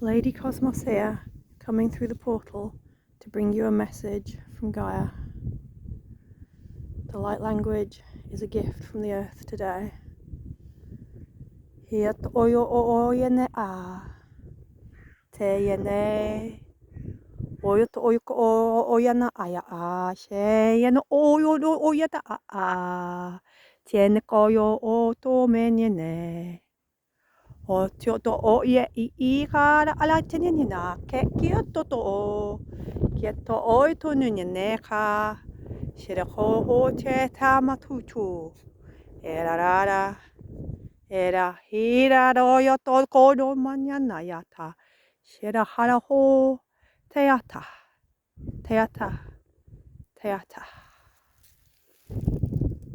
Lady Cosmos here, coming through the portal to bring you a message from Gaia. The light language is a gift from the earth today. Hia to oyo o oyene a, te yene. Oyo to oyo ko o oyana aya a, she yene oyo no oyata a. Tiene koyo o to menyene. O te o to o ia I kara ala tene ni na ke kia to o kia to o I to ni ne ka shira ho te ta matutu era rara era hira ro yo to ko no manyana yata shira hara ho teata teata teata